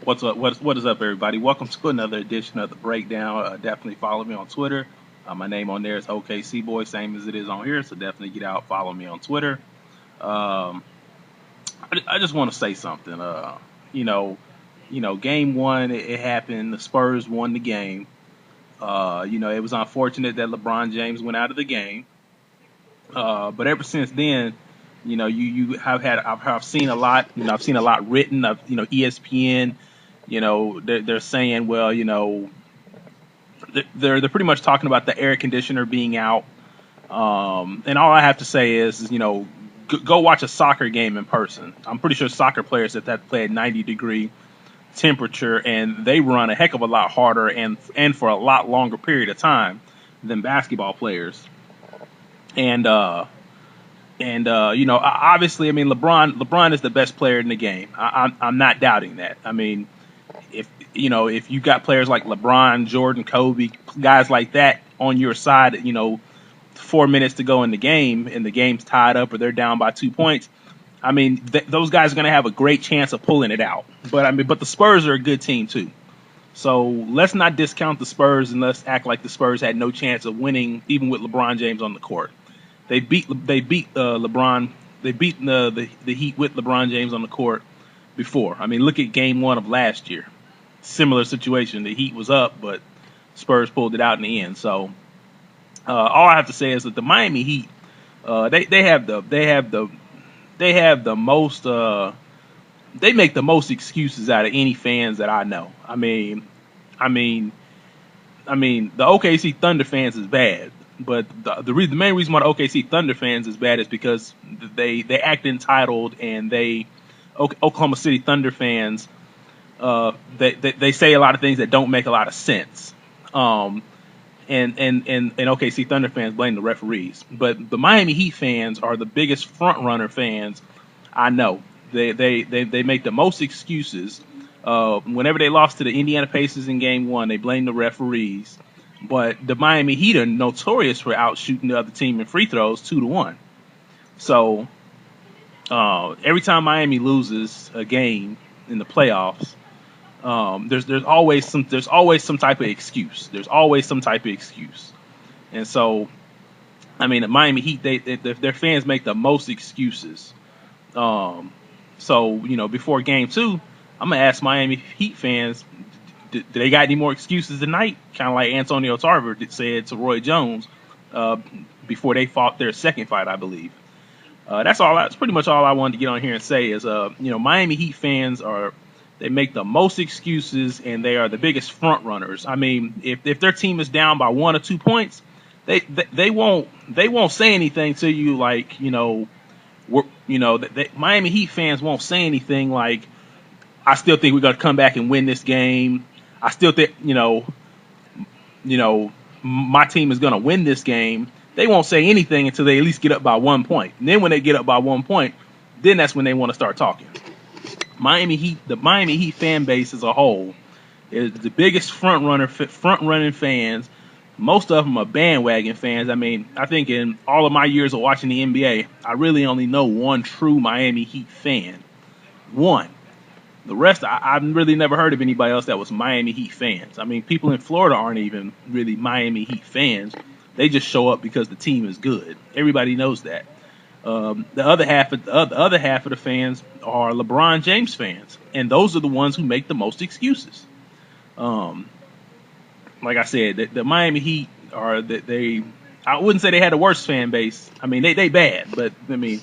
What's up? What is up, everybody? Welcome to another edition of the Breakdown. Definitely follow me on Twitter. My name on there is OKC Boy, same as it is on here. So definitely get out, follow me on Twitter. Um, I just want to say something. You know, Game one, it happened. The Spurs won the game. It was unfortunate that LeBron James went out of the game. But ever since then, you have had I've seen a lot. I've seen a lot written of ESPN. They're saying, well, they're pretty much talking about the air conditioner being out. And all I have to say is go watch a soccer game in person. I'm pretty sure soccer players that play at 90-degree temperature, and they run a heck of a lot harder and for a lot longer period of time than basketball players. And obviously, I mean, LeBron is the best player in the game. I'm not doubting that. I mean, if you got players like LeBron, Jordan, Kobe, guys like that on your side, 4 minutes to go in the game and the game's tied up or they're down by 2 points. I mean, those guys are going to have a great chance of pulling it out. But the Spurs are a good team too. So let's not discount the Spurs and let's act like the Spurs had no chance of winning, even with LeBron James on the court. LeBron. They beat the Heat with LeBron James on the court before. I mean, look at Game one of last year. Similar situation. The Heat was up, but Spurs pulled it out in the end. So all I have to say is that the Miami Heat, they have the most. They make the most excuses out of any fans that I know. I mean, the OKC Thunder fans is bad, but the main reason why the OKC Thunder fans is bad is because they act entitled, and Oklahoma City Thunder fans they say a lot of things that don't make a lot of sense. And OKC Thunder fans blame the referees, but the Miami Heat fans are the biggest front runner fans I know. They make the most excuses. Whenever they lost to the Indiana Pacers in Game one, they blame the referees. But the Miami Heat are notorious for outshooting the other team in free throws 2-1. So every time Miami loses a game in the playoffs, there's always some type of excuse. There's always some type of excuse. And so, I mean, the Miami Heat, their fans make the most excuses. So, before Game two, I'm gonna ask Miami Heat fans, do they got any more excuses tonight? Kind of like Antonio Tarver said to Roy Jones before they fought their second fight, I believe. That's pretty much all I wanted to get on here and say is, Miami Heat fans they make the most excuses, and they are the biggest front runners. I mean, if their team is down by 1 or 2 points, they won't say anything to you like, Miami Heat fans won't say anything like, I still think we're going to come back and win this game. I still think, my team is going to win this game. They won't say anything until they at least get up by 1 point. And then when they get up by 1 point, then that's when they want to start talking. The Miami Heat fan base as a whole is the biggest front running fans. Most of them are bandwagon fans. I mean, I think in all of my years of watching the NBA, I really only know one true Miami Heat fan. One. The rest, I've really never heard of anybody else that was Miami Heat fans. I mean, people in Florida aren't even really Miami Heat fans. They just show up because the team is good. Everybody knows that. The other half of the fans are LeBron James fans, and those are the ones who make the most excuses. Like I said, the Miami Heat I wouldn't say they had the worst fan base. I mean, they bad, but I mean,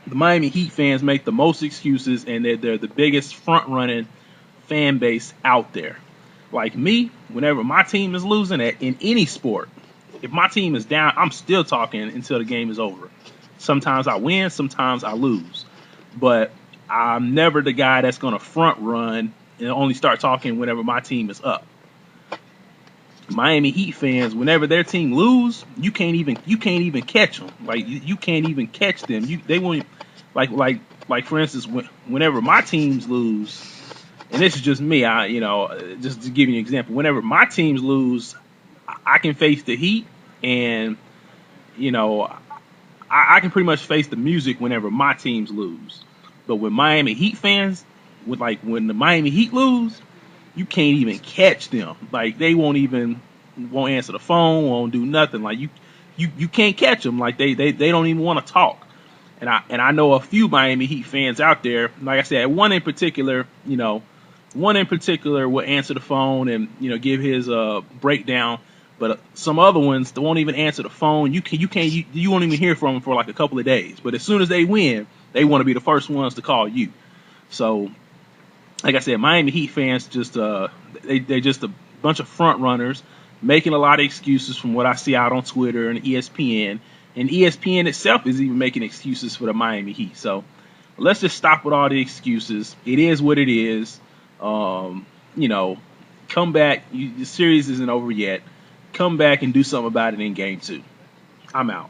the Miami Heat fans make the most excuses, and they're the biggest front running fan base out there. Like me, whenever my team is losing in any sport, if my team is down, I'm still talking until the game is over. Sometimes I win, sometimes I lose. But I'm never the guy that's going to front run and only start talking whenever my team is up. Miami Heat fans, whenever their team lose, you can't even catch them. Like you can't even catch them. They won't like for instance, whenever my teams lose, and this is just me, just to give you an example. Whenever my teams lose, I can face the Heat, and I can pretty much face the music whenever my teams lose. But with Miami Heat fans, with like when the Miami Heat lose, you can't even catch them. Like they won't answer the phone, won't do nothing. Like you can't catch them. Like they don't even want to talk. And I know a few Miami Heat fans out there. Like I said, one in particular, one in particular will answer the phone and give his breakdown. But some other ones they won't even answer the phone. You won't even hear from them for like a couple of days. But as soon as they win, they want to be the first ones to call you. So, like I said, Miami Heat fans they're just a bunch of front runners making a lot of excuses from what I see out on Twitter and ESPN. And ESPN itself is even making excuses for the Miami Heat. So let's just stop with all the excuses. It is what it is. Come back. The series isn't over yet. Come back and do something about it in game 2. I'm out.